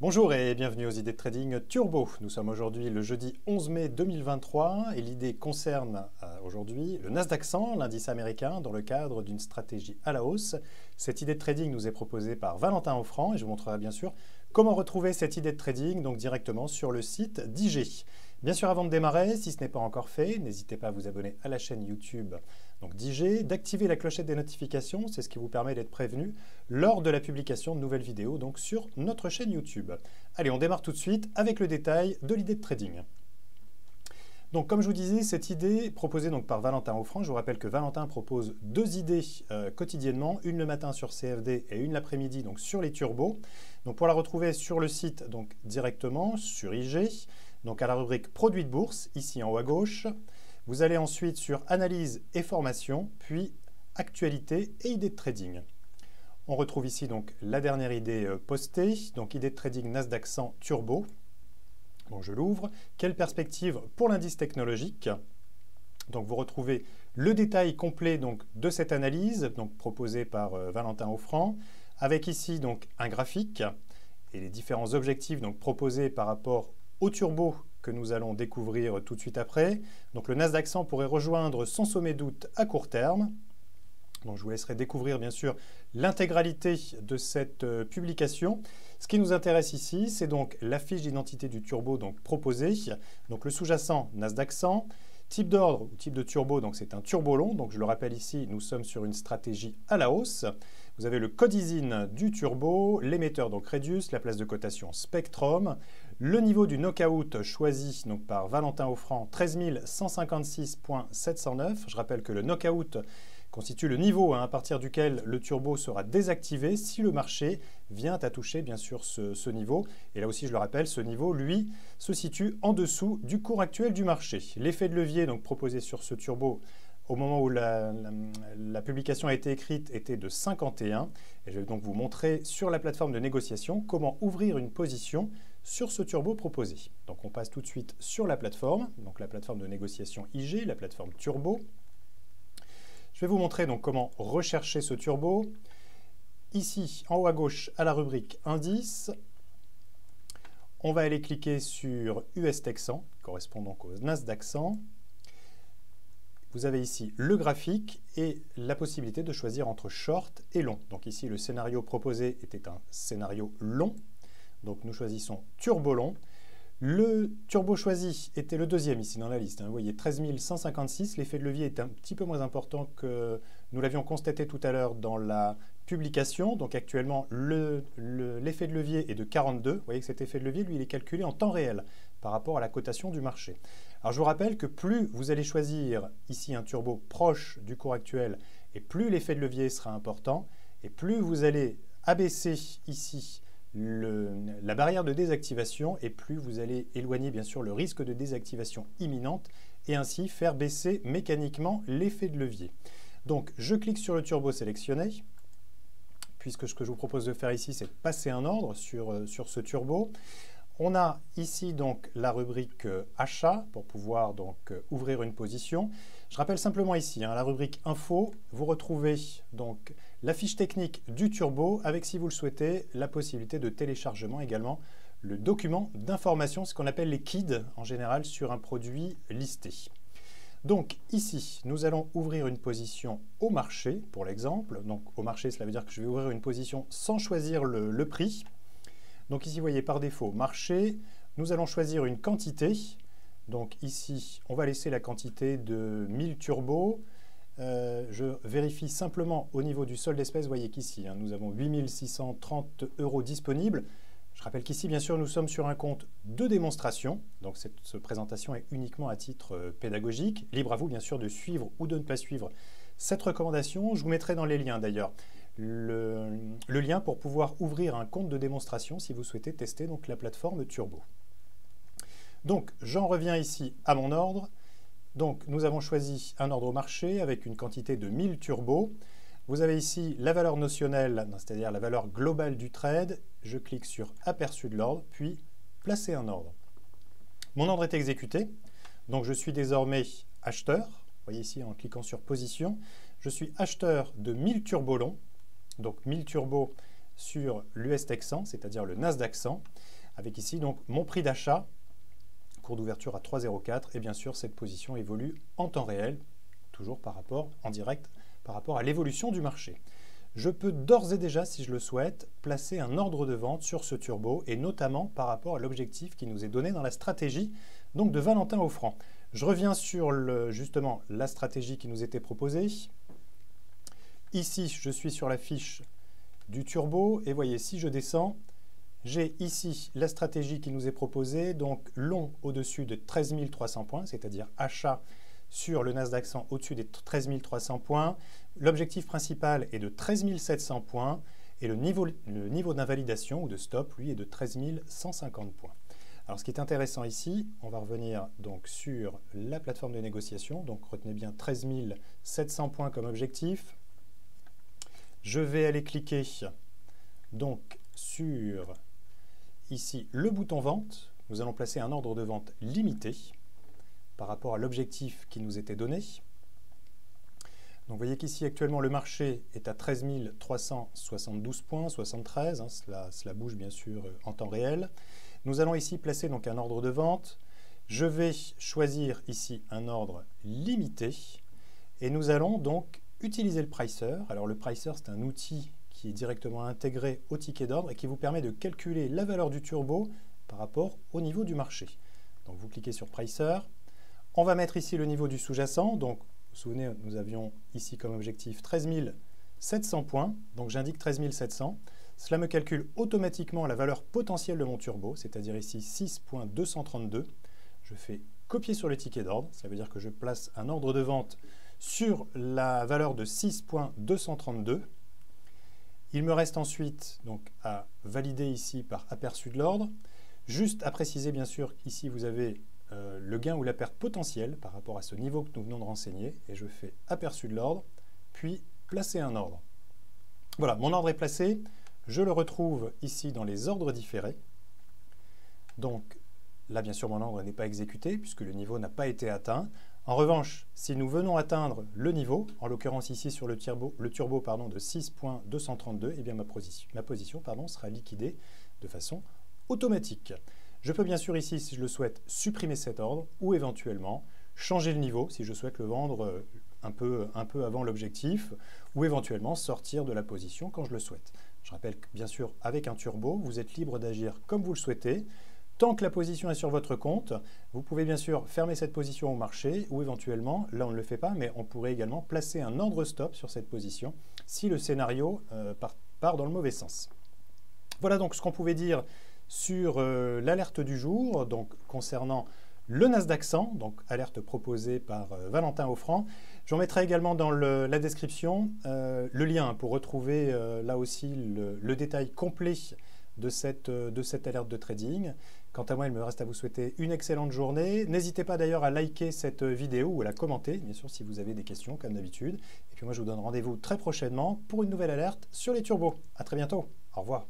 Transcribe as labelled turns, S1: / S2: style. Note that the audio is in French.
S1: Bonjour et bienvenue aux idées de trading turbo. Nous sommes aujourd'hui le jeudi 11 mai 2023 et l'idée concerne aujourd'hui le Nasdaq 100, l'indice américain, dans le cadre d'une stratégie à la hausse. Cette idée de trading nous est proposée par Valentin Offrand et je vous montrerai bien sûr comment retrouver cette idée de trading donc directement sur le site d'IG. Bien sûr, avant de démarrer, si ce n'est pas encore fait, n'hésitez pas à vous abonner à la chaîne YouTube d'IG, d'activer la clochette des notifications, c'est ce qui vous permet d'être prévenu lors de la publication de nouvelles vidéos donc sur notre chaîne YouTube. Allez, on démarre tout de suite avec le détail de l'idée de trading. Donc, comme je vous disais, cette idée proposée donc par Valentin Offrand, je vous rappelle que Valentin propose deux idées quotidiennement, une le matin sur CFD et une l'après-midi donc sur les turbos. Donc, pour la retrouver sur le site donc directement sur IG, donc à la rubrique produits de bourse, ici en haut à gauche, vous allez ensuite sur analyse et formation, puis actualité et idées de trading. On retrouve ici donc la dernière idée postée, donc idée de trading Nasdaq 100 Turbo. Bon, je l'ouvre. Quelle perspective pour l'indice technologique? Donc vous retrouvez le détail complet donc de cette analyse donc proposée par Valentin Offrand, avec ici donc un graphique et les différents objectifs donc proposés par rapport au turbo que nous allons découvrir tout de suite après. Donc le Nasdaq 100 pourrait rejoindre son sommet d'août à court terme. Donc je vous laisserai découvrir bien sûr l'intégralité de cette publication. Ce qui nous intéresse ici, c'est donc la fiche d'identité du turbo donc proposée. Donc le sous-jacent Nasdaq 100. Type d'ordre ou type de turbo, donc c'est un turbo long. Donc je le rappelle ici, nous sommes sur une stratégie à la hausse. Vous avez le code ISIN du turbo, l'émetteur donc Radius, la place de cotation Spectrum, le niveau du knockout choisi donc par Valentin Offrand 13 156.709. Je rappelle que le knockout constitue le niveau à partir duquel le turbo sera désactivé si le marché vient à toucher bien sûr ce niveau. Et là aussi, je le rappelle, ce niveau, lui, se situe en dessous du cours actuel du marché. L'effet de levier donc proposé sur ce turbo au moment où la publication a été écrite était de 51. Et je vais donc vous montrer sur la plateforme de négociation comment ouvrir une position sur ce turbo proposé. Donc on passe tout de suite sur la plateforme, donc la plateforme de négociation IG, la plateforme turbo. Je vais vous montrer donc comment rechercher ce turbo. Ici, en haut à gauche, à la rubrique indice, on va aller cliquer sur US Tech 100, correspond donc au Nasdaq 100. Vous avez ici le graphique et la possibilité de choisir entre short et long. Donc ici, le scénario proposé était un scénario long. Donc nous choisissons turbo long. Le turbo choisi était le deuxième ici dans la liste. Vous voyez 13 156. L'effet de levier est un petit peu moins important que nous l'avions constaté tout à l'heure dans la publication. Donc actuellement, l'effet de levier est de 42. Vous voyez que cet effet de levier, lui, il est calculé en temps réel par rapport à la cotation du marché. Alors je vous rappelle que plus vous allez choisir ici un turbo proche du cours actuel et plus l'effet de levier sera important et plus vous allez abaisser ici la barrière de désactivation et plus vous allez éloigner bien sûr le risque de désactivation imminente et ainsi faire baisser mécaniquement l'effet de levier. Donc je clique sur le turbo sélectionné puisque ce que je vous propose de faire ici c'est de passer un ordre sur ce turbo. On a ici donc la rubrique achat pour pouvoir donc ouvrir une position. Je rappelle simplement ici, la rubrique info, vous retrouvez donc la fiche technique du turbo avec, si vous le souhaitez, la possibilité de téléchargement également, le document d'information, ce qu'on appelle les KID en général sur un produit listé. Donc ici, nous allons ouvrir une position au marché pour l'exemple. Donc au marché, cela veut dire que je vais ouvrir une position sans choisir le prix. Donc ici, vous voyez par défaut marché, nous allons choisir une quantité. Donc ici, on va laisser la quantité de 1000 turbos. Je vérifie simplement au niveau du solde d'espèces. Vous voyez qu'ici, nous avons 8 630 € disponibles. Je rappelle qu'ici, bien sûr, nous sommes sur un compte de démonstration. Donc cette présentation est uniquement à titre pédagogique. Libre à vous, bien sûr, de suivre ou de ne pas suivre cette recommandation. Je vous mettrai dans les liens d'ailleurs le lien pour pouvoir ouvrir un compte de démonstration si vous souhaitez tester donc la plateforme Turbo. Donc j'en reviens ici à mon ordre. Donc nous avons choisi un ordre au marché avec une quantité de 1000 turbos. Vous avez ici la valeur notionnelle, c'est-à-dire la valeur globale du trade. Je clique sur aperçu de l'ordre, puis placer un ordre. Mon ordre est exécuté. Donc je suis désormais acheteur. Vous voyez ici en cliquant sur position. Je suis acheteur de 1000 turbos longs. Donc 1000 turbos sur l'US Tech 100, c'est-à-dire le Nasdaq 100. avec ici donc mon prix d'achat, cours d'ouverture à 3,04 et bien sûr cette position évolue en temps réel, toujours en direct par rapport à l'évolution du marché. Je peux d'ores et déjà, si je le souhaite, placer un ordre de vente sur ce turbo et notamment par rapport à l'objectif qui nous est donné dans la stratégie donc de Valentin Offrand. Je reviens sur justement la stratégie qui nous était proposée. Ici, je suis sur la fiche du turbo et voyez, si je descends, j'ai ici la stratégie qui nous est proposée, donc long au-dessus de 13 300 points, c'est-à-dire achat sur le Nasdaq 100 au-dessus des 13 300 points. L'objectif principal est de 13 700 points et le niveau d'invalidation ou de stop, lui, est de 13 150 points. Alors, ce qui est intéressant ici, on va revenir donc sur la plateforme de négociation. Donc, retenez bien 13 700 points comme objectif. Je vais aller cliquer donc sur ici le bouton vente. Nous allons placer un ordre de vente limité par rapport à l'objectif qui nous était donné. Donc, vous voyez qu'ici, actuellement, le marché est à 13 372 points, 73. Cela bouge bien sûr en temps réel. Nous allons ici placer donc un ordre de vente. Je vais choisir ici un ordre limité et nous allons donc utiliser le pricer. Alors, le pricer, c'est un outil qui est directement intégré au ticket d'ordre et qui vous permet de calculer la valeur du turbo par rapport au niveau du marché. Donc, vous cliquez sur pricer. On va mettre ici le niveau du sous-jacent. Donc, vous vous souvenez, nous avions ici comme objectif 13 700 points. Donc, j'indique 13 700. Cela me calcule automatiquement la valeur potentielle de mon turbo, c'est-à-dire ici 6.232. Je fais copier sur le ticket d'ordre. Ça veut dire que je place un ordre de vente sur la valeur de 6.232. Il me reste ensuite donc à valider ici par aperçu de l'ordre. Juste à préciser, bien sûr, ici vous avez le gain ou la perte potentielle par rapport à ce niveau que nous venons de renseigner. Et je fais aperçu de l'ordre, puis placer un ordre. Voilà, mon ordre est placé. Je le retrouve ici dans les ordres différés. Donc là, bien sûr, mon ordre n'est pas exécuté puisque le niveau n'a pas été atteint. En revanche, si nous venons atteindre le niveau, en l'occurrence ici sur le turbo de 6.232, eh bien ma position sera liquidée de façon automatique. Je peux bien sûr ici, si je le souhaite, supprimer cet ordre ou éventuellement changer le niveau si je souhaite le vendre un peu avant l'objectif ou éventuellement sortir de la position quand je le souhaite. Je rappelle que bien sûr, avec un turbo, vous êtes libre d'agir comme vous le souhaitez. Tant que la position est sur votre compte, vous pouvez bien sûr fermer cette position au marché ou éventuellement, là on ne le fait pas, mais on pourrait également placer un ordre stop sur cette position si le scénario part dans le mauvais sens. Voilà donc ce qu'on pouvait dire sur l'alerte du jour, donc concernant le Nasdaq 100, donc alerte proposée par Valentin Offrand. Je mettrai également dans la description le lien pour retrouver là aussi le détail complet de cette alerte de trading. Quant à moi, il me reste à vous souhaiter une excellente journée. N'hésitez pas d'ailleurs à liker cette vidéo ou à la commenter, bien sûr, si vous avez des questions, comme d'habitude. Et puis moi, je vous donne rendez-vous très prochainement pour une nouvelle alerte sur les turbos. À très bientôt. Au revoir.